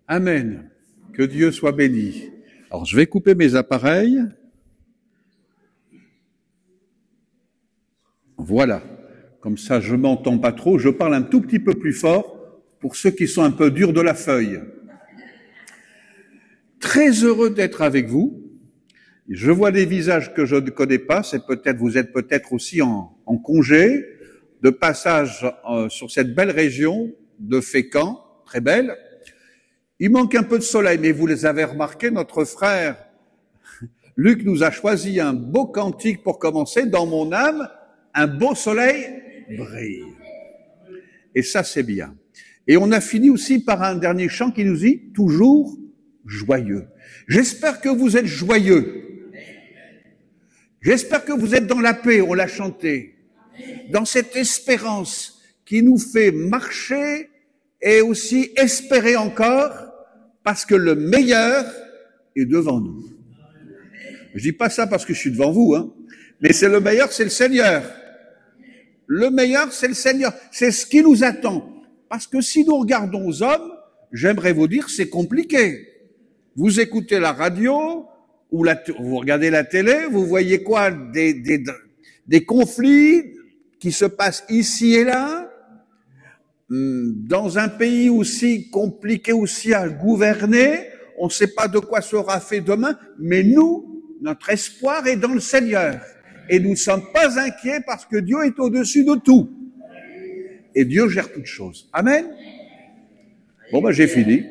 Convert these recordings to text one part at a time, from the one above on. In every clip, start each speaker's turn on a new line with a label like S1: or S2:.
S1: Amen. Que Dieu soit béni. Alors, je vais couper mes appareils. Voilà. Comme ça, je m'entends pas trop. Je parle un tout petit peu plus fort pour ceux qui sont un peu durs de la feuille. Très heureux d'être avec vous. Je vois des visages que je ne connais pas. Vous êtes peut-être aussi en congé, de passage sur cette belle région de Fécamp, très belle. Il manque un peu de soleil, mais vous les avez remarqué, notre frère Luc nous a choisi un beau cantique pour commencer. Dans mon âme, un beau soleil brille. Et ça, c'est bien. Et on a fini aussi par un dernier chant qui nous dit « Toujours joyeux ». J'espère que vous êtes joyeux. J'espère que vous êtes dans la paix, on l'a chanté. Dans cette espérance qui nous fait marcher et aussi espérer encore, parce que le meilleur est devant nous. Je dis pas ça parce que je suis devant vous, hein, mais c'est le meilleur, c'est le Seigneur. Le meilleur, c'est le Seigneur. C'est ce qui nous attend. Parce que si nous regardons aux hommes, j'aimerais vous dire, c'est compliqué. Vous écoutez la radio, ou vous regardez la télé, vous voyez quoi? Des conflits qui se passent ici et là, dans un pays aussi compliqué aussi à gouverner. On ne sait pas de quoi sera fait demain, mais nous, notre espoir est dans le Seigneur. Et nous ne sommes pas inquiets parce que Dieu est au-dessus de tout. Et Dieu gère toutes choses. Amen. Bon, ben, j'ai fini.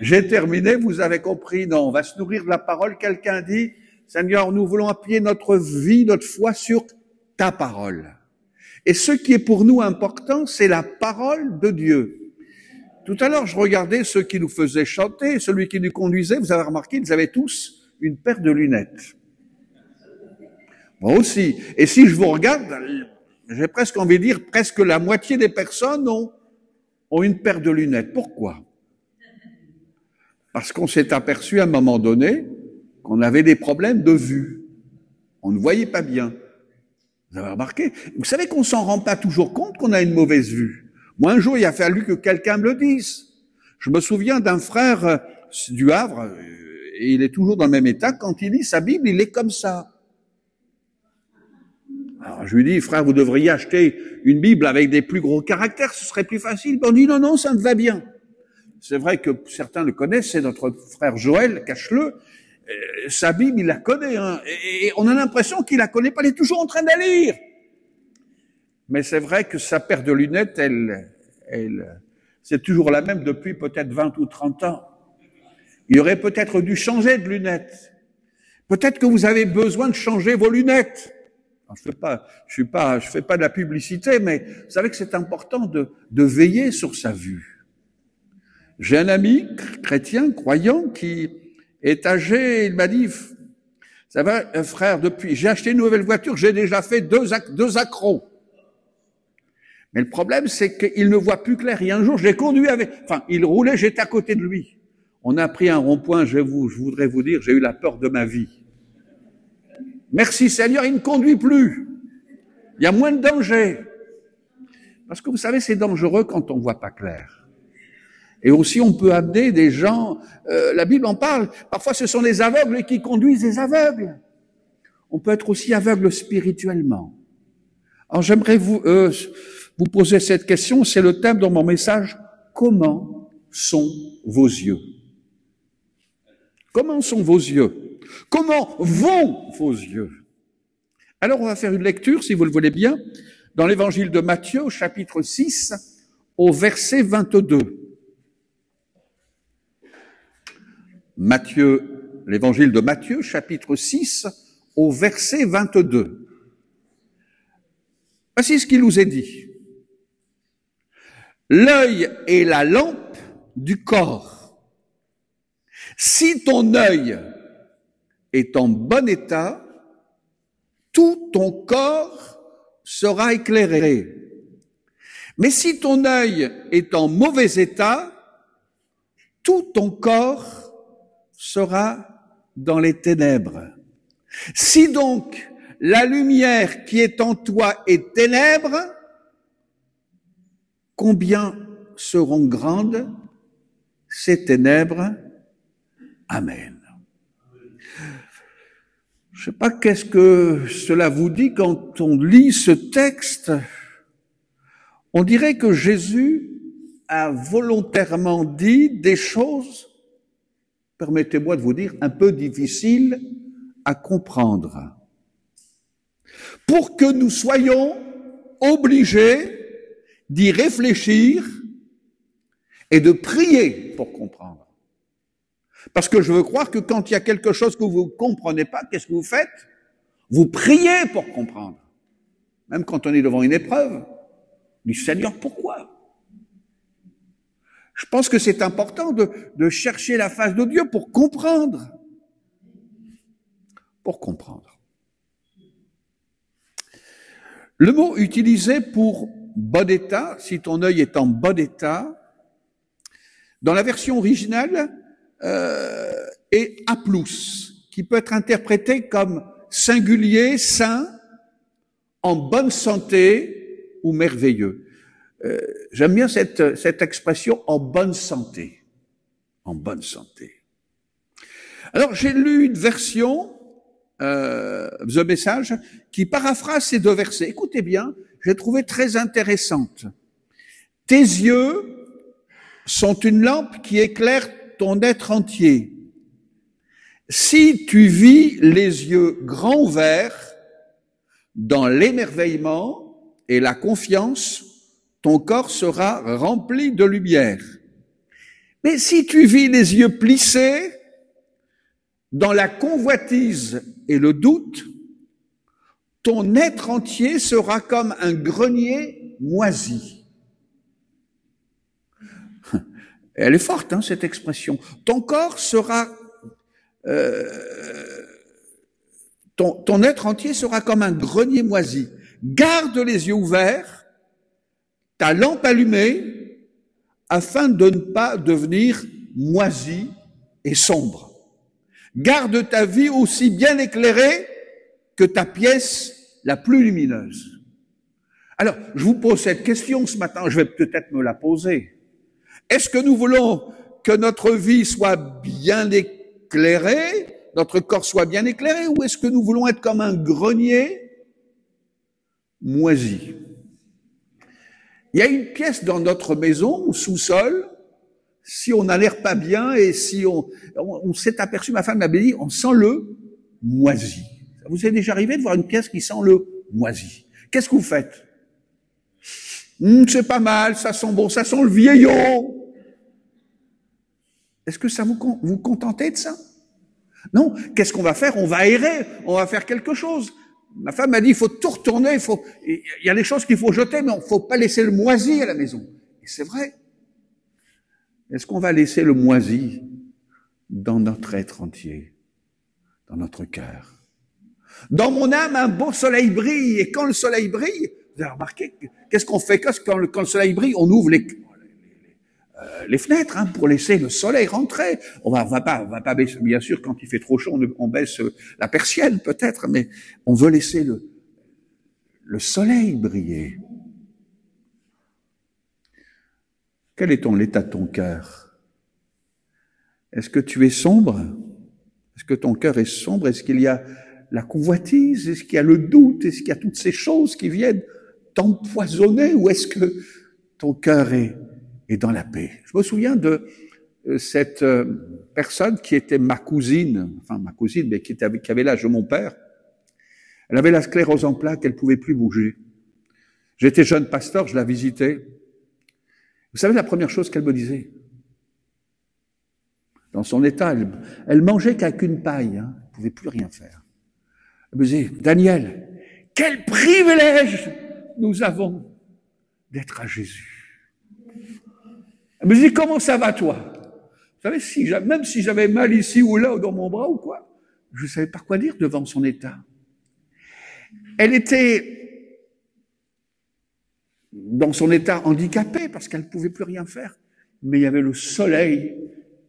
S1: J'ai terminé, vous avez compris. Non, on va se nourrir de la parole. Quelqu'un dit, Seigneur, nous voulons appuyer notre vie, notre foi sur ta parole. Et ce qui est pour nous important, c'est la parole de Dieu. Tout à l'heure, je regardais ceux qui nous faisaient chanter, celui qui nous conduisait, vous avez remarqué, ils avaient tous une paire de lunettes. Moi aussi. Et si je vous regarde, j'ai presque envie de dire, presque la moitié des personnes ont une paire de lunettes. Pourquoi? Parce qu'on s'est aperçu à un moment donné qu'on avait des problèmes de vue. On ne voyait pas bien. Vous avez remarqué? Vous savez qu'on s'en rend pas toujours compte qu'on a une mauvaise vue. Moi, un jour, il a fallu que quelqu'un me le dise. Je me souviens d'un frère du Havre, et il est toujours dans le même état, quand il lit sa Bible, il est comme ça. Alors, je lui dis, frère, vous devriez acheter une Bible avec des plus gros caractères, ce serait plus facile. On dit, non, ça me va bien. C'est vrai que certains le connaissent, c'est notre frère Joël, cache-le. Sa Bible, il la connaît, hein, et on a l'impression qu'il la connaît pas, il est toujours en train de la lire. Mais c'est vrai que sa paire de lunettes, c'est toujours la même depuis peut-être 20 ou 30 ans. Il aurait peut-être dû changer de lunettes. Peut-être que vous avez besoin de changer vos lunettes. Je fais pas de la publicité, mais vous savez que c'est important de veiller sur sa vue. J'ai un ami chrétien, croyant, qui est âgé, il m'a dit, ça va, frère, j'ai acheté une nouvelle voiture, j'ai déjà fait deux accros. Mais le problème, c'est qu'il ne voit plus clair. Et un jour, je l'ai conduit il roulait, j'étais à côté de lui. On a pris un rond-point, je voudrais vous dire, j'ai eu la peur de ma vie. Merci Seigneur, il ne conduit plus. Il y a moins de danger. Parce que vous savez, c'est dangereux quand on ne voit pas clair. Et aussi, on peut amener des gens, la Bible en parle, parfois ce sont des aveugles qui conduisent des aveugles. On peut être aussi aveugle spirituellement. Alors j'aimerais vous poser cette question, c'est le thème de mon message, comment sont vos yeux? Comment sont vos yeux? Comment vont vos yeux? Alors on va faire une lecture, si vous le voulez bien, dans l'évangile de Matthieu, au chapitre 6, au verset 22. L'évangile de Matthieu, chapitre 6, au verset 22. Voici ce qu'il nous est dit. L'œil est la lampe du corps. Si ton œil est en bon état, tout ton corps sera éclairé. Mais si ton œil est en mauvais état, tout ton corps sera dans les ténèbres. Si donc la lumière qui est en toi est ténèbres, combien seront grandes ces ténèbres. Amen. Je ne sais pas qu'est-ce que cela vous dit quand on lit ce texte. On dirait que Jésus a volontairement dit des choses, permettez-moi de vous dire, un peu difficiles à comprendre, pour que nous soyons obligés d'y réfléchir et de prier pour comprendre. Parce que je veux croire que quand il y a quelque chose que vous ne comprenez pas, qu'est-ce que vous faites? Vous priez pour comprendre. Même quand on est devant une épreuve, on dit, Seigneur, pourquoi? Je pense que c'est important de chercher la face de Dieu pour comprendre. Pour comprendre. Le mot utilisé pour bon état, si ton œil est en bon état, dans la version originale, est aplous, qui peut être interprété comme singulier, sain, en bonne santé ou merveilleux. J'aime bien cette expression en bonne santé. En bonne santé. Alors, j'ai lu une version, The Message, qui paraphrase ces deux versets. Écoutez bien, j'ai trouvé très intéressante. Tes yeux sont une lampe qui éclaire ton être entier. Si tu vis les yeux grands ouverts dans l'émerveillement et la confiance, ton corps sera rempli de lumière. Mais si tu vis les yeux plissés dans la convoitise et le doute, ton être entier sera comme un grenier moisi. Elle est forte, hein, cette expression. Ton corps sera, ton être entier sera comme un grenier moisi. Garde les yeux ouverts, ta lampe allumée, afin de ne pas devenir moisi et sombre. Garde ta vie aussi bien éclairée que ta pièce la plus lumineuse. Alors, je vous pose cette question ce matin, je vais peut-être me la poser. Est-ce que nous voulons que notre vie soit bien éclairée, notre corps soit bien éclairé, ou est-ce que nous voulons être comme un grenier moisi? Il y a une pièce dans notre maison, au sous-sol, si on n'a l'air pas bien et si on s'est aperçu, ma femme m'avait dit, on sent le moisi. Ça vous est déjà arrivé de voir une pièce qui sent le moisi? Qu'est-ce que vous faites? C'est pas mal, ça sent bon, ça sent le vieillot. Est-ce que ça vous contentez de ça? Non. Qu'est-ce qu'on va faire? On va aérer, on va faire quelque chose. Ma femme m'a dit, il faut tout retourner, il y a des choses qu'il faut jeter, mais il ne faut pas laisser le moisi à la maison. Et c'est vrai. Est-ce qu'on va laisser le moisi dans notre être entier, dans notre cœur? Dans mon âme, un beau soleil brille, et quand le soleil brille, vous avez remarqué, qu'est-ce qu'on fait quand le soleil brille? On ouvre les fenêtres, hein, pour laisser le soleil rentrer. On va pas baisser, bien sûr, quand il fait trop chaud, on baisse la persienne, peut-être, mais on veut laisser le soleil briller. Quel est l'état de ton cœur? Est-ce que tu es sombre? Est-ce que ton cœur est sombre? Est-ce qu'il y a la convoitise? Est-ce qu'il y a le doute? Est-ce qu'il y a toutes ces choses qui viennent t'empoisonner? Ou est-ce que ton cœur est dans la paix? Je me souviens de cette personne qui était ma cousine, mais qui avait l'âge de mon père. Elle avait la sclérose en plaques, elle pouvait plus bouger. J'étais jeune pasteur, je la visitais. Vous savez la première chose qu'elle me disait? Dans son état, elle mangeait qu'avec une paille, hein, elle pouvait plus rien faire. Elle me disait, Daniel, quel privilège nous avons d'être à Jésus. Elle me dit, comment ça va toi? Vous savez, même si j'avais mal ici ou là, ou dans mon bras ou quoi, je ne savais pas quoi dire devant son état. Elle était dans son état handicapée parce qu'elle ne pouvait plus rien faire. Mais il y avait le soleil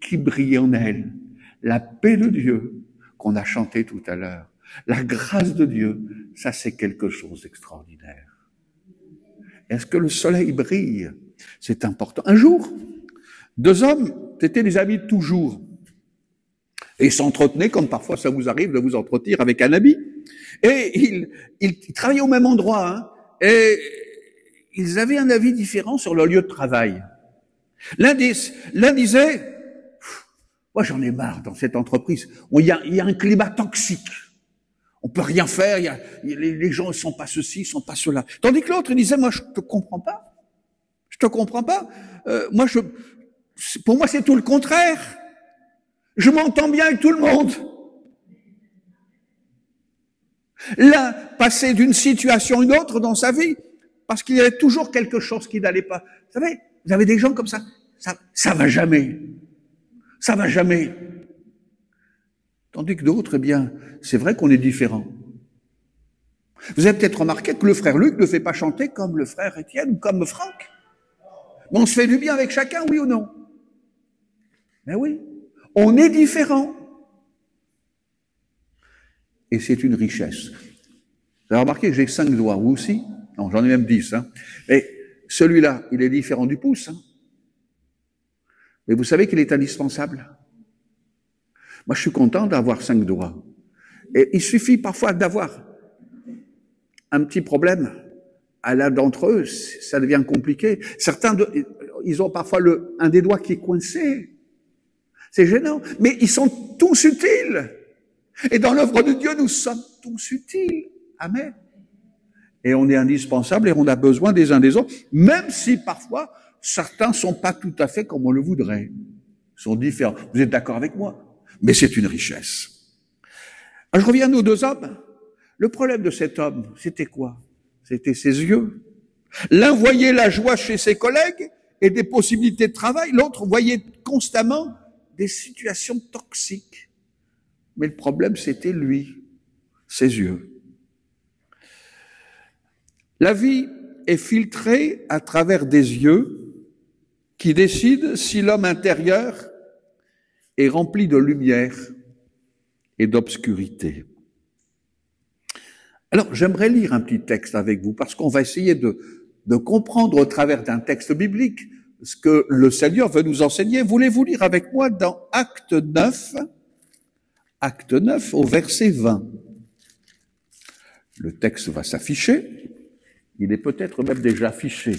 S1: qui brillait en elle. La paix de Dieu qu'on a chanté tout à l'heure. La grâce de Dieu, ça c'est quelque chose d'extraordinaire. Est-ce que le soleil brille? C'est important. Un jour, deux hommes C'était des amis de toujours. Et ils s'entretenaient comme parfois ça vous arrive de vous entretenir avec un ami. Et ils travaillaient au même endroit, hein, et ils avaient un avis différent sur leur lieu de travail. L'un disait, moi j'en ai marre dans cette entreprise, il y a un climat toxique. On peut rien faire, les gens ne sont pas ceci, ne sont pas cela. Tandis que l'autre, il disait, moi je te comprends pas. Je te comprends pas. Pour moi c'est tout le contraire. Je m'entends bien avec tout le monde. L'un passait d'une situation à une autre dans sa vie parce qu'il y avait toujours quelque chose qui n'allait pas. Vous savez, vous avez des gens comme ça va jamais. Ça va jamais. Tandis que d'autres, eh bien, c'est vrai qu'on est différents. Vous avez peut-être remarqué que le frère Luc ne fait pas chanter comme le frère Étienne ou comme Franck. Mais on se fait du bien avec chacun, oui ou non? Ben oui. On est différents. Et c'est une richesse. Vous avez remarqué que j'ai 5 doigts, vous aussi? Non, j'en ai même 10. Hein. Et celui-là, il est différent du pouce. Hein. Mais vous savez qu'il est indispensable. Moi, je suis content d'avoir 5 doigts. Et il suffit parfois d'avoir un petit problème. À l'un d'entre eux, ça devient compliqué. Certains, ils ont parfois un des doigts qui est coincé. C'est gênant. Mais ils sont tous utiles. Et dans l'œuvre de Dieu, nous sommes tous utiles. Amen. Et on est indispensable et on a besoin des uns des autres, même si parfois, certains sont pas tout à fait comme on le voudrait. Ils sont différents. Vous êtes d'accord avec moi? Mais c'est une richesse. Alors, je reviens à nos 2 hommes. Le problème de cet homme, c'était quoi? C'était ses yeux. L'un voyait la joie chez ses collègues et des possibilités de travail. L'autre voyait constamment des situations toxiques. Mais le problème, c'était lui, ses yeux. La vie est filtrée à travers des yeux qui décident si l'homme intérieur est rempli de lumière et d'obscurité. Alors, j'aimerais lire un petit texte avec vous, parce qu'on va essayer de comprendre au travers d'un texte biblique ce que le Seigneur veut nous enseigner. Voulez-vous lire avec moi dans Acte 9 au verset 20. Le texte va s'afficher. Il est peut-être même déjà affiché.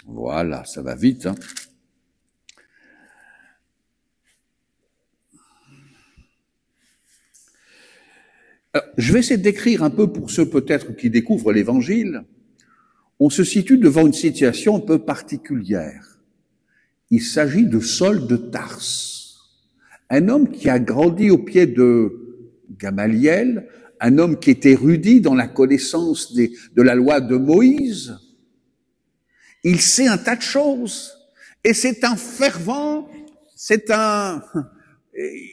S1: Voilà, ça va vite. Hein. Alors, je vais essayer de décrire un peu pour ceux peut-être qui découvrent l'Évangile. On se situe devant une situation un peu particulière. Il s'agit de Saul de Tarse, un homme qui a grandi au pied de Gamaliel, un homme qui est érudit dans la connaissance de la loi de Moïse. Il sait un tas de choses. Et c'est un fervent,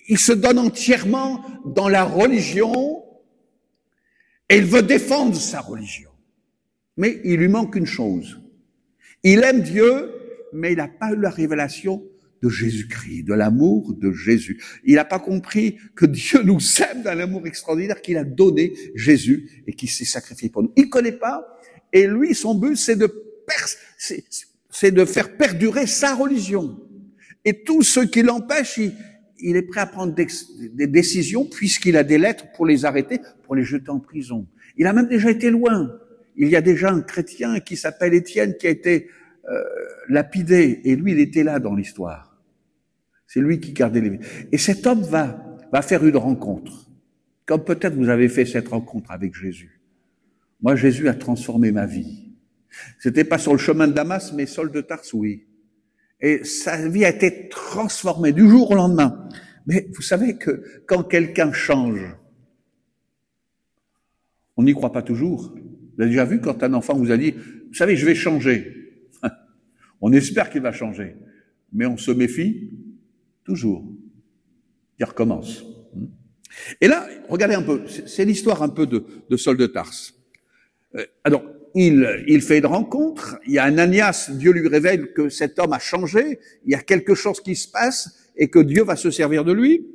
S1: il se donne entièrement dans la religion et il veut défendre sa religion. Mais il lui manque une chose. Il aime Dieu, mais il n'a pas eu la révélation de Jésus-Christ, de l'amour de Jésus. Il n'a pas compris que Dieu nous aime d'un amour extraordinaire, qu'il a donné Jésus et qu'il s'est sacrifié pour nous. Il ne connaît pas, et lui, son but, c'est de faire perdurer sa religion. Et tous ceux qui l'empêchent, il est prêt à prendre des décisions, puisqu'il a des lettres pour les arrêter, pour les jeter en prison. Il a même déjà été loin. Il y a déjà un chrétien qui s'appelle Étienne qui a été lapidé, et lui, il était là dans l'histoire. C'est lui qui gardait les... Et cet homme va faire une rencontre. Comme peut-être vous avez fait cette rencontre avec Jésus. Moi, Jésus a transformé ma vie. C'était pas sur le chemin de Damas, mais Saul de Tarse, oui. Et sa vie a été transformée du jour au lendemain. Mais vous savez que quand quelqu'un change, on n'y croit pas toujours. Vous avez déjà vu quand un enfant vous a dit, vous savez, je vais changer. On espère qu'il va changer. Mais on se méfie toujours. Il recommence. Et là, regardez un peu, c'est l'histoire un peu de Saul de Tarse. Alors, il fait une rencontre, il y a Ananias, Dieu lui révèle que cet homme a changé, il y a quelque chose qui se passe et que Dieu va se servir de lui.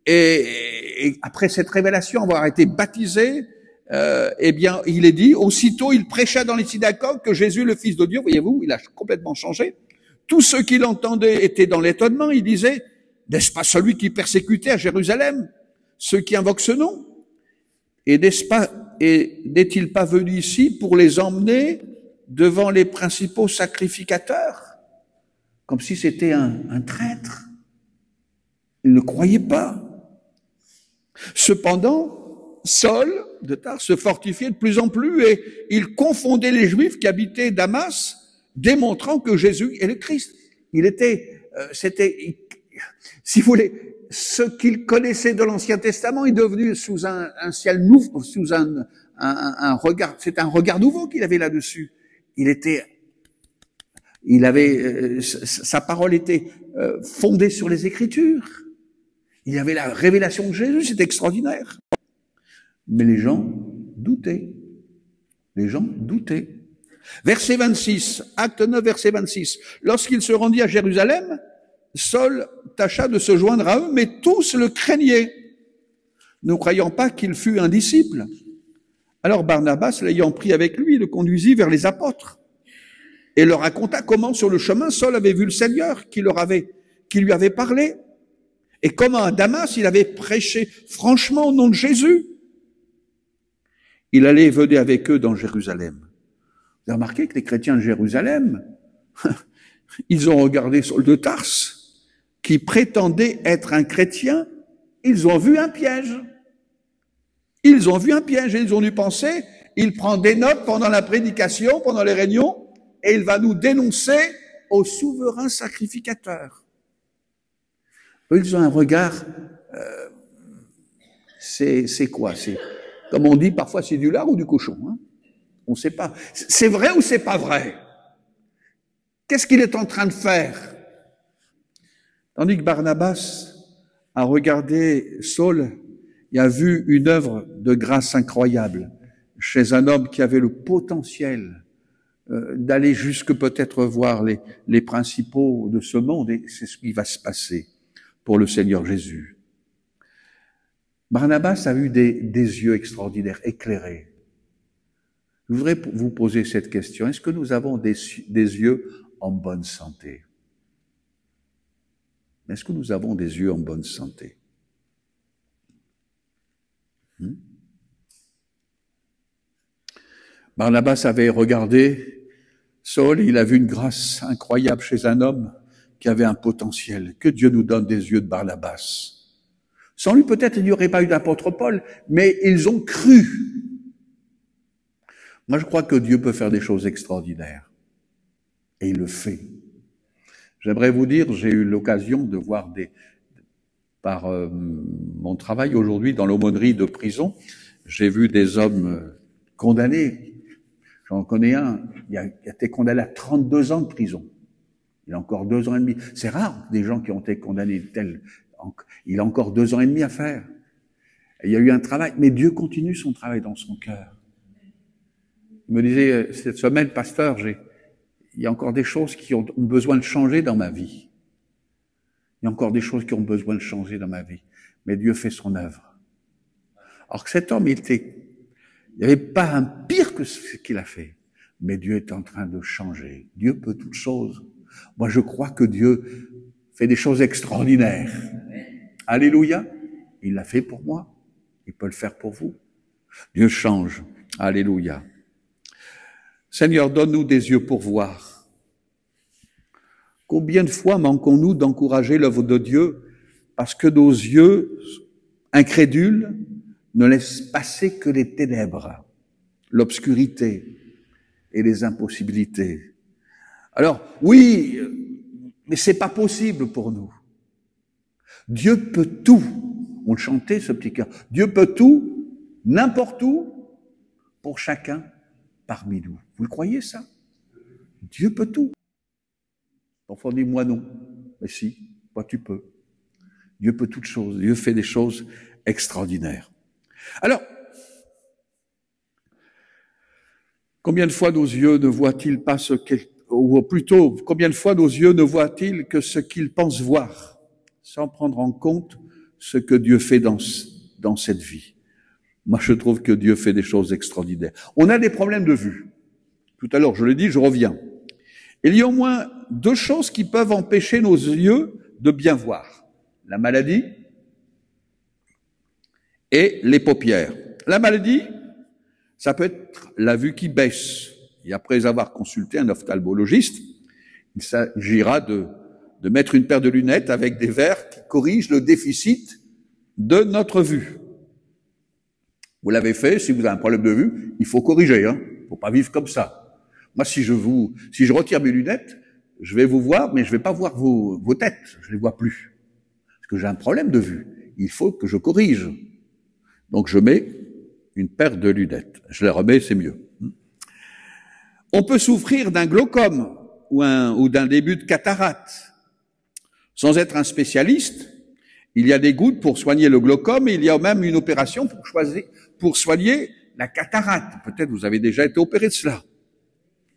S1: Et après cette révélation, avoir été baptisé, eh bien, il est dit, aussitôt il prêcha dans les synagogues que Jésus, le Fils de Dieu, voyez-vous, il a complètement changé. Tous ceux qui l'entendaient étaient dans l'étonnement. Ils disaient, n'est-ce pas celui qui persécutait à Jérusalem ceux qui invoquent ce nom? Et n'est-il pas venu ici pour les emmener devant les principaux sacrificateurs? Comme si c'était un traître. Ils ne croyaient pas. Cependant, Saul de Tarse se fortifiait de plus en plus et il confondait les Juifs qui habitaient Damas, démontrant que Jésus est le Christ. Si vous voulez, ce qu'il connaissait de l'Ancien Testament est devenu sous un ciel nouveau, sous un regard. C'est un regard nouveau qu'il avait là-dessus. Sa parole était fondée sur les Écritures. Il y avait la révélation de Jésus, c'était extraordinaire. Mais les gens doutaient. Les gens doutaient. Verset 26, acte 9, verset 26. Lorsqu'il se rendit à Jérusalem, Saul tâcha de se joindre à eux, mais tous le craignaient, ne croyant pas qu'il fût un disciple. Alors Barnabas, l'ayant pris avec lui, le conduisit vers les apôtres et leur raconta comment sur le chemin Saul avait vu le Seigneur qui lui avait parlé et comment à Damas il avait prêché franchement au nom de Jésus. Il allait et venait avec eux dans Jérusalem. Vous avez remarqué que les chrétiens de Jérusalem, ils ont regardé Saul de Tarse, qui prétendait être un chrétien, ils ont vu un piège. Ils ont vu un piège et ils ont dû penser, il prend des notes pendant la prédication, pendant les réunions, et il va nous dénoncer au souverain sacrificateur. Eux, ils ont un regard, c'est quoi? C'est, comme on dit, parfois c'est du lard ou du cochon, hein? On ne sait pas. C'est vrai ou c'est pas vrai? Qu'est-ce qu'il est en train de faire? Tandis que Barnabas a regardé Saul et a vu une œuvre de grâce incroyable chez un homme qui avait le potentiel d'aller jusque peut-être voir les principaux de ce monde, et c'est ce qui va se passer pour le Seigneur Jésus. Barnabas a eu des yeux extraordinaires, éclairés. Je voudrais vous poser cette question. Est-ce que nous avons des yeux en bonne santé? Est-ce que nous avons des yeux en bonne santé? Barnabas avait regardé Saul, il a vu une grâce incroyable chez un homme qui avait un potentiel. Que Dieu nous donne des yeux de Barnabas. Sans lui, peut-être, il n'y aurait pas eu d'apôtre Paul, mais ils ont cru. Moi, je crois que Dieu peut faire des choses extraordinaires. Et il le fait. J'aimerais vous dire, j'ai eu l'occasion de voir par mon travail aujourd'hui dans l'aumônerie de prison, j'ai vu des hommes condamnés. J'en connais un, il a été condamné à 32 ans de prison. Il a encore 2 ans et demi. C'est rare, des gens qui ont été condamnés tels. Il a encore 2 ans et demi à faire. Et il y a eu un travail, mais Dieu continue son travail dans son cœur. Il me disait, cette semaine, pasteur, il y a encore des choses qui ont besoin de changer dans ma vie. Il y a encore des choses qui ont besoin de changer dans ma vie. Mais Dieu fait son œuvre. Alors que cet homme, il n'y avait pas un pire que ce qu'il a fait. Mais Dieu est en train de changer. Dieu peut toutes choses. Moi, je crois que Dieu fait des choses extraordinaires. Alléluia. Il l'a fait pour moi. Il peut le faire pour vous. Dieu change. Alléluia. Seigneur, donne-nous des yeux pour voir. Combien de fois manquons-nous d'encourager l'œuvre de Dieu parce que nos yeux incrédules ne laissent passer que les ténèbres, l'obscurité et les impossibilités. Alors, oui, mais c'est pas possible pour nous. Dieu peut tout. On le chantait, ce petit cœur. Dieu peut tout, n'importe où, pour chacun parmi nous. Vous le croyez, ça? Dieu peut tout. Parfois on dit, moi non. Mais si, toi tu peux. Dieu peut toutes choses. Dieu fait des choses extraordinaires. Alors, combien de fois nos yeux ne voient-ils pas ou plutôt, combien de fois nos yeux ne voient-ils que ce qu'ils pensent voir, sans prendre en compte ce que Dieu fait dans cette vie? Moi, je trouve que Dieu fait des choses extraordinaires. On a des problèmes de vue. Tout à l'heure, je l'ai dit, je reviens. Il y a au moins deux choses qui peuvent empêcher nos yeux de bien voir. La maladie et les paupières. La maladie, ça peut être la vue qui baisse. Et après avoir consulté un ophtalmologiste, il s'agira de mettre une paire de lunettes avec des verres qui corrigent le déficit de notre vue. Vous l'avez fait, si vous avez un problème de vue, il faut corriger, hein. Faut pas vivre comme ça. Moi, si je retire mes lunettes, je vais vous voir, mais je vais pas voir vos têtes. Je les vois plus. Parce que j'ai un problème de vue. Il faut que je corrige. Donc, je mets une paire de lunettes. Je les remets, c'est mieux. On peut souffrir d'un glaucome ou d'un début de cataracte. Sans être un spécialiste, il y a des gouttes pour soigner le glaucome et il y a même une opération pour soigner la cataracte. Peut-être vous avez déjà été opéré de cela.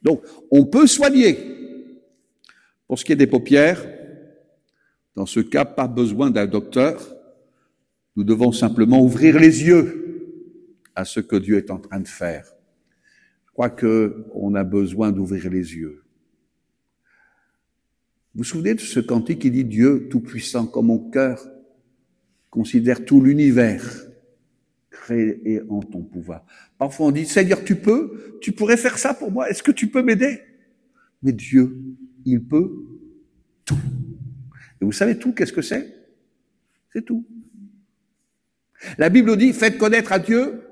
S1: Donc, on peut soigner. Pour ce qui est des paupières, dans ce cas, pas besoin d'un docteur. Nous devons simplement ouvrir les yeux à ce que Dieu est en train de faire. Je crois qu'on a besoin d'ouvrir les yeux. Vous vous souvenez de ce cantique qui dit « Dieu tout-puissant, comme mon cœur considère tout l'univers créé en ton pouvoir. » Parfois on dit « Seigneur, tu pourrais faire ça pour moi, est-ce que tu peux m'aider ?» Mais Dieu, il peut tout. Et vous savez tout, qu'est-ce que c'est? C'est tout. La Bible dit « Faites connaître à Dieu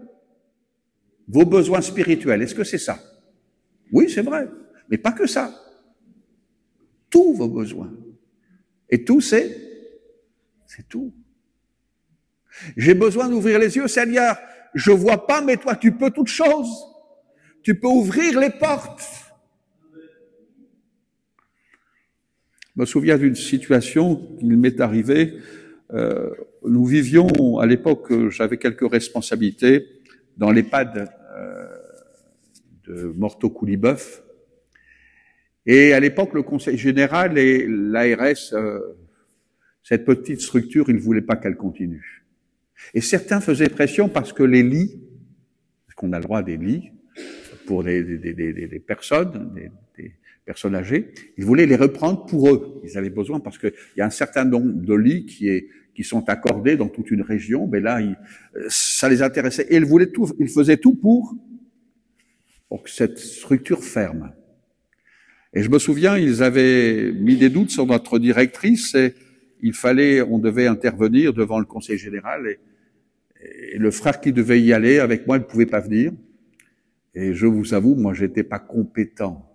S1: vos besoins spirituels. » Est-ce que c'est ça? Oui, c'est vrai, mais pas que ça. Tous vos besoins. Et tout, c'est tout. J'ai besoin d'ouvrir les yeux, Seigneur. Je vois pas, mais toi, tu peux toutes choses. Tu peux ouvrir les portes. Je me souviens d'une situation qui m'est arrivée. Nous vivions, à l'époque, j'avais quelques responsabilités dans l'EHPAD de Morteau-Couliboeuf. Et à l'époque, le Conseil général et l'ARS, cette petite structure, ils ne voulaient pas qu'elle continue. Et certains faisaient pression parce que les lits, parce qu'on a le droit des lits pour des personnes âgées, ils voulaient les reprendre pour eux. Ils avaient besoin parce qu'il y a un certain nombre de lits qui sont accordés dans toute une région, mais là, ça les intéressait. Et ils faisaient tout pour que cette structure ferme. Et je me souviens, ils avaient mis des doutes sur notre directrice et on devait intervenir devant le conseil général et le frère qui devait y aller avec moi, il ne pouvait pas venir. Et je vous avoue, moi, j'étais pas compétent.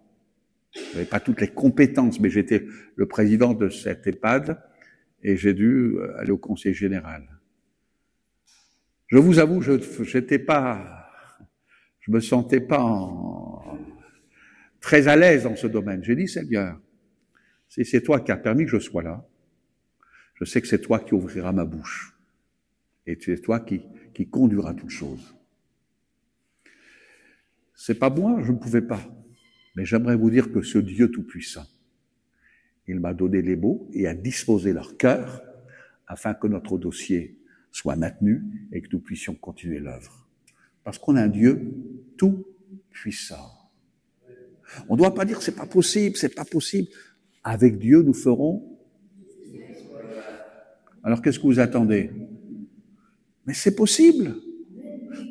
S1: Je n'avais pas toutes les compétences, mais j'étais le président de cette EHPAD et j'ai dû aller au conseil général. Je vous avoue, je me sentais pas très à l'aise dans ce domaine. J'ai dit, Seigneur, si c'est toi qui as permis que je sois là, je sais que c'est toi qui ouvriras ma bouche. Et c'est toi qui conduiras toutes choses. C'est pas moi, je ne pouvais pas. Mais j'aimerais vous dire que ce Dieu tout-puissant, il m'a donné les mots et a disposé leur cœur afin que notre dossier soit maintenu et que nous puissions continuer l'œuvre. Parce qu'on a un Dieu tout-puissant. On ne doit pas dire c'est pas possible, c'est pas possible. Avec Dieu, nous ferons. Alors qu'est-ce que vous attendez? Mais c'est possible.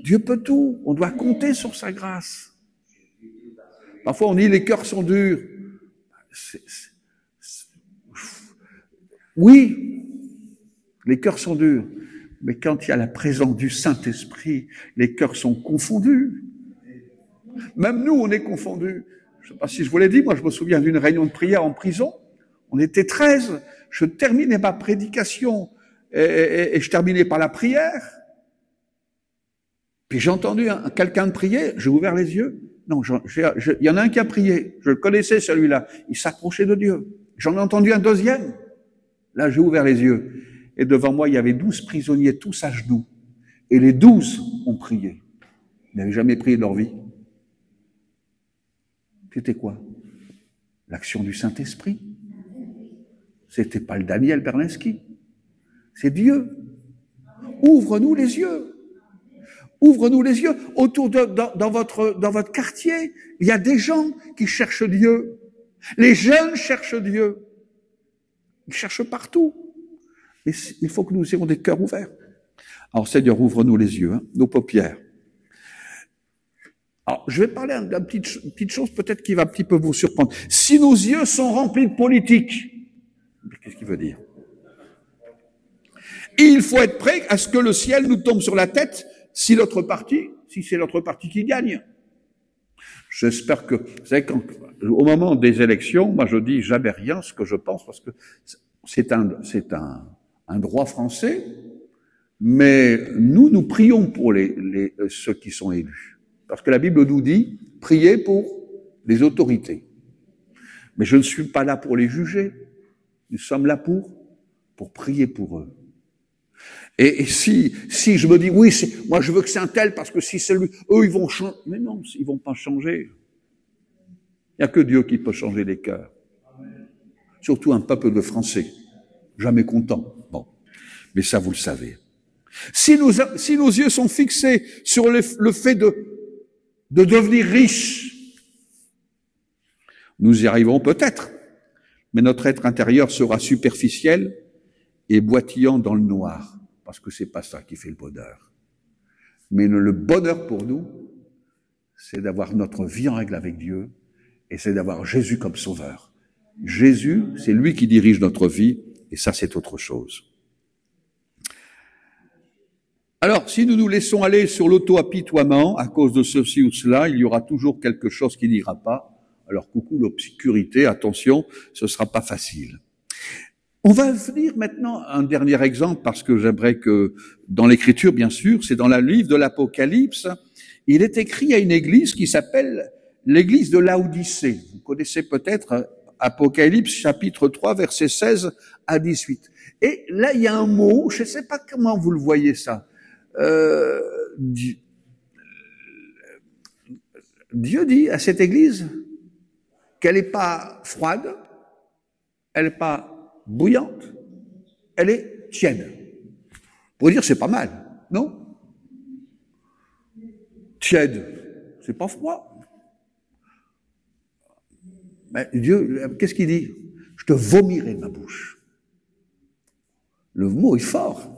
S1: Dieu peut tout. On doit compter sur sa grâce. Parfois on dit les cœurs sont durs. Oui, les cœurs sont durs. Mais quand il y a la présence du Saint-Esprit, les cœurs sont confondus. Même nous, on est confondus. Je ne sais pas si je vous l'ai dit, moi je me souviens d'une réunion de prière en prison. On était 13. Je terminais ma prédication et je terminais par la prière. Puis j'ai entendu quelqu'un de prier, j'ai ouvert les yeux. Non, il y en a un qui a prié. Je le connaissais celui-là. Il s'approchait de Dieu. J'en ai entendu un deuxième. Là, j'ai ouvert les yeux. Et devant moi, il y avait 12 prisonniers, tous à genoux. Et les 12 ont prié. Ils n'avaient jamais prié de leur vie. C'était quoi? L'action du Saint-Esprit. C'était pas le Daniel Berlinski. C'est Dieu. Ouvre-nous les yeux. Ouvre-nous les yeux. Autour dans votre quartier, il y a des gens qui cherchent Dieu. Les jeunes cherchent Dieu. Ils cherchent partout. Et il faut que nous ayons des cœurs ouverts. Alors Seigneur, ouvre-nous les yeux, hein, nos paupières. Alors, je vais parler d'une petite chose peut-être qui va un petit peu vous surprendre. Si nos yeux sont remplis de politique, qu'est-ce qu'il veut dire? Il faut être prêt à ce que le ciel nous tombe sur la tête si c'est l'autre parti qui gagne. J'espère que, vous savez, au moment des élections, moi je dis jamais rien ce que je pense parce que c'est un droit français, mais nous prions pour ceux qui sont élus. Parce que la Bible nous dit, priez pour les autorités. Mais je ne suis pas là pour les juger. Nous sommes là pour prier pour eux. Et si je me dis, oui, moi je veux que c'est un tel, parce que si c'est lui, eux ils vont changer. Mais non, ils vont pas changer. Il n'y a que Dieu qui peut changer les cœurs. Surtout un peuple de Français, jamais content. Bon, mais ça vous le savez. Si nos yeux sont fixés sur le fait de devenir riches, nous y arriverons peut-être, mais notre être intérieur sera superficiel et boitillant dans le noir, parce que c'est pas ça qui fait le bonheur. Mais le bonheur pour nous, c'est d'avoir notre vie en règle avec Dieu, et c'est d'avoir Jésus comme sauveur. Jésus, c'est lui qui dirige notre vie, et ça c'est autre chose. Alors, si nous nous laissons aller sur l'auto-apitoiement à cause de ceci ou cela, il y aura toujours quelque chose qui n'ira pas. Alors, coucou l'obscurité, attention, ce sera pas facile. On va venir maintenant à un dernier exemple, parce que j'aimerais que, dans l'Écriture, bien sûr, c'est dans le livre de l'Apocalypse, il est écrit à une église qui s'appelle l'église de Laodicée. Vous connaissez peut-être Apocalypse chapitre 3, versets 16 à 18. Et là, il y a un mot, je ne sais pas comment vous le voyez ça. Dieu dit à cette église qu'elle n'est pas froide, elle n'est pas bouillante, elle est tiède. Pour dire c'est pas mal, non? Tiède, c'est pas froid. Mais Dieu, qu'est-ce qu'il dit? Je te vomirai de ma bouche. Le mot est fort.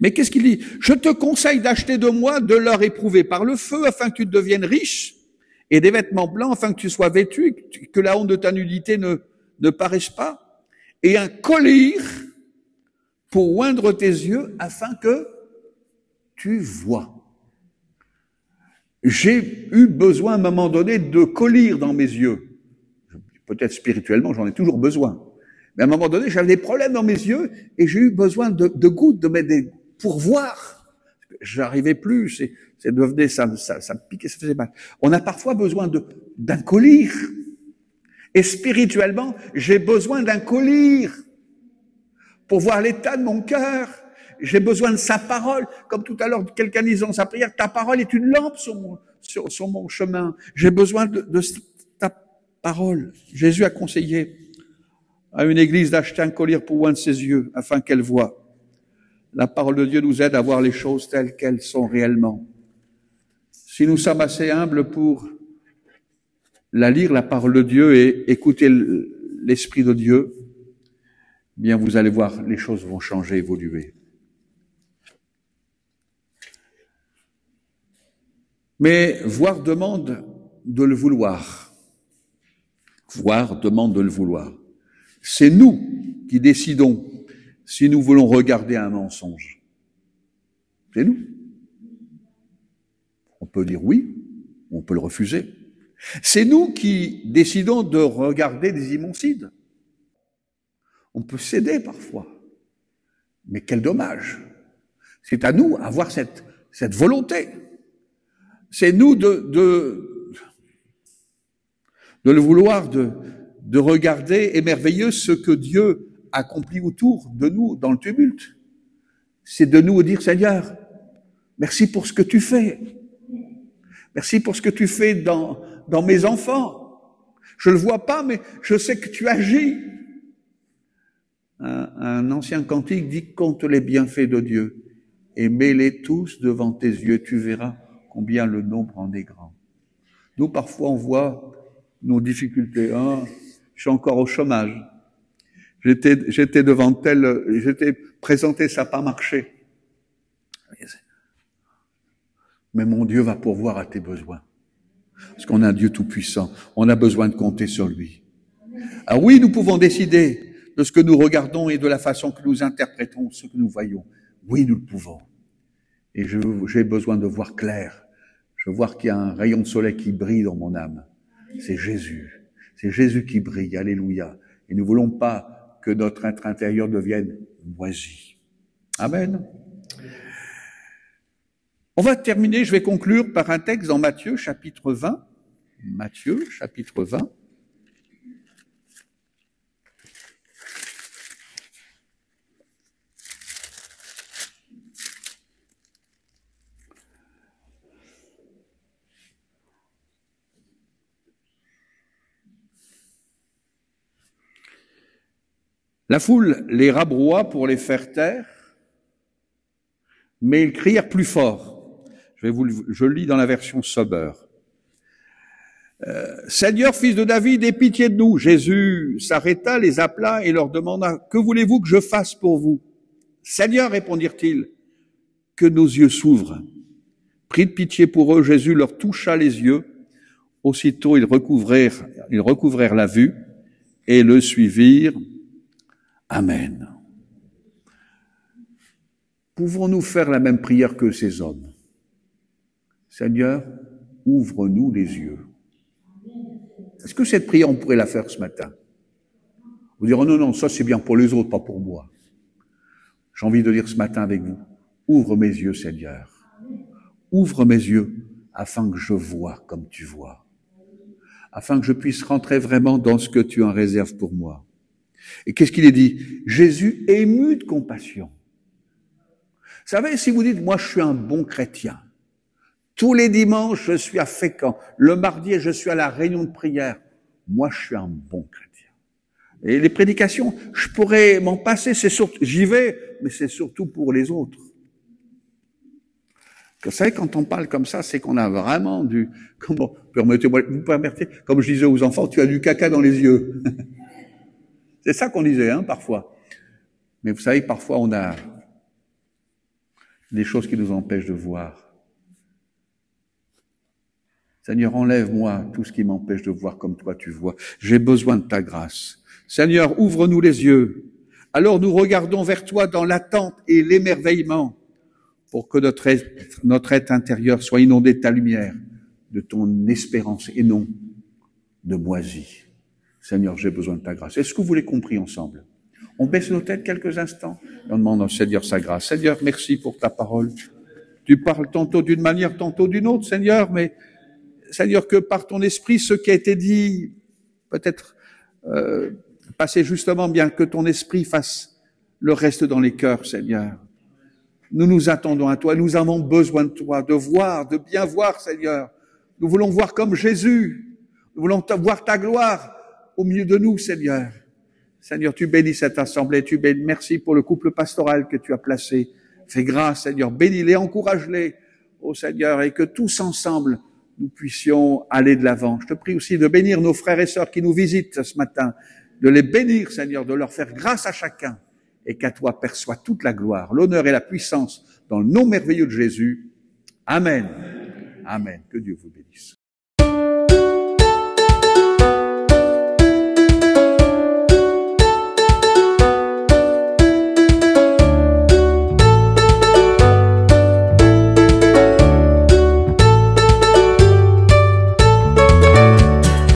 S1: Mais qu'est-ce qu'il dit? Je te conseille d'acheter de moi de l'or éprouvé par le feu, afin que tu deviennes riche, et des vêtements blancs, afin que tu sois vêtu, que la honte de ta nudité ne paraisse pas, et un collier pour oindre tes yeux, afin que tu vois. J'ai eu besoin à un moment donné de collier dans mes yeux. Peut-être spirituellement, j'en ai toujours besoin. Mais à un moment donné, j'avais des problèmes dans mes yeux et j'ai eu besoin de gouttes, de mettre pour voir. J'arrivais plus, ça me piquait, ça faisait mal. On a parfois besoin d'un collier. Et spirituellement, j'ai besoin d'un collier pour voir l'état de mon cœur. J'ai besoin de sa parole. Comme tout à l'heure, quelqu'un disait dans sa prière, ta parole est une lampe sur mon chemin. J'ai besoin de ta parole. Jésus a conseillé à une église d'acheter un collier pour oindre ses yeux, afin qu'elle voie. La parole de Dieu nous aide à voir les choses telles qu'elles sont réellement. Si nous sommes assez humbles pour lire, la parole de Dieu, et écouter l'Esprit de Dieu, bien vous allez voir, les choses vont changer, évoluer. Mais voir demande de le vouloir. Voir demande de le vouloir. C'est nous qui décidons si nous voulons regarder un mensonge. C'est nous. On peut dire oui, on peut le refuser. C'est nous qui décidons de regarder des immonsides. On peut céder parfois. Mais quel dommage. C'est à nous d'avoir cette volonté. C'est nous de le vouloir, de regarder émerveilleux ce que Dieu accomplit autour de nous dans le tumulte. C'est de nous dire, Seigneur, merci pour ce que tu fais. Merci pour ce que tu fais dans mes enfants. Je le vois pas, mais je sais que tu agis. Un ancien cantique dit, compte les bienfaits de Dieu et mets-les tous devant tes yeux. Tu verras combien le nombre en est grand. Nous, parfois, on voit nos difficultés. Hein, je suis encore au chômage. J'étais devant tel, j'étais présenté, ça n'a pas marché. Mais mon Dieu va pourvoir à tes besoins. Parce qu'on a un Dieu tout-puissant. On a besoin de compter sur lui. Alors oui, nous pouvons décider de ce que nous regardons et de la façon que nous interprétons ce que nous voyons. Oui, nous le pouvons. Et j'ai besoin de voir clair. Je veux voir qu'il y a un rayon de soleil qui brille dans mon âme. C'est Jésus. C'est Jésus qui brille. Alléluia. Et nous ne voulons pas que notre être intérieur devienne moisi. Amen. On va terminer, je vais conclure par un texte dans Matthieu, chapitre 20. Matthieu, chapitre 20. La foule les rabroua pour les faire taire, mais ils crièrent plus fort. Je lis dans la version Sober. Seigneur, fils de David, aie pitié de nous. Jésus s'arrêta, les appela et leur demanda, que voulez-vous que je fasse pour vous? Seigneur, répondirent-ils, que nos yeux s'ouvrent. Pris de pitié pour eux, Jésus leur toucha les yeux. Aussitôt, ils recouvrèrent la vue et le suivirent. Amen. Pouvons-nous faire la même prière que ces hommes? Seigneur, ouvre-nous les yeux. Est-ce que cette prière, on pourrait la faire ce matin? Vous dire, oh non, ça c'est bien pour les autres, pas pour moi. J'ai envie de dire ce matin avec vous, ouvre mes yeux, Seigneur. Ouvre mes yeux afin que je voie comme tu vois. Afin que je puisse rentrer vraiment dans ce que tu en réserves pour moi. Et qu'est-ce qu'il est dit? Jésus ému de compassion. Vous savez, si vous dites, moi je suis un bon chrétien, tous les dimanches je suis à Fécamp, le mardi je suis à la réunion de prière, moi je suis un bon chrétien. Et les prédications, je pourrais m'en passer, j'y vais, mais c'est surtout pour les autres. Vous savez, quand on parle comme ça, c'est qu'on a vraiment permettez-moi, vous permettez, comme je disais aux enfants, tu as du caca dans les yeux. C'est ça qu'on disait, parfois. Mais vous savez, parfois on a des choses qui nous empêchent de voir. Seigneur, enlève-moi tout ce qui m'empêche de voir comme toi tu vois. J'ai besoin de ta grâce. Seigneur, ouvre-nous les yeux. Alors nous regardons vers toi dans l'attente et l'émerveillement pour que notre être intérieur soit inondé de ta lumière, de ton espérance et non de moisie. Seigneur, j'ai besoin de ta grâce. Est-ce que vous l'avez compris ensemble? On baisse nos têtes quelques instants et on demande au Seigneur sa grâce. Seigneur, merci pour ta parole. Tu parles tantôt d'une manière, tantôt d'une autre, Seigneur, mais Seigneur, que par ton esprit, ce qui a été dit, peut-être passer justement bien, que ton esprit fasse le reste dans les cœurs, Seigneur. Nous nous attendons à toi, nous avons besoin de toi, de voir, de bien voir, Seigneur. Nous voulons voir comme Jésus. Nous voulons voir ta gloire au milieu de nous, Seigneur. Seigneur, tu bénis cette assemblée, merci pour le couple pastoral que tu as placé. Fais grâce, Seigneur, bénis-les, encourage-les, ô Seigneur, et que tous ensemble, nous puissions aller de l'avant. Je te prie aussi de bénir nos frères et sœurs qui nous visitent ce matin, de les bénir, Seigneur, de leur faire grâce à chacun, et qu'à toi perçoit toute la gloire, l'honneur et la puissance dans le nom merveilleux de Jésus. Amen. Amen. Que Dieu vous bénisse.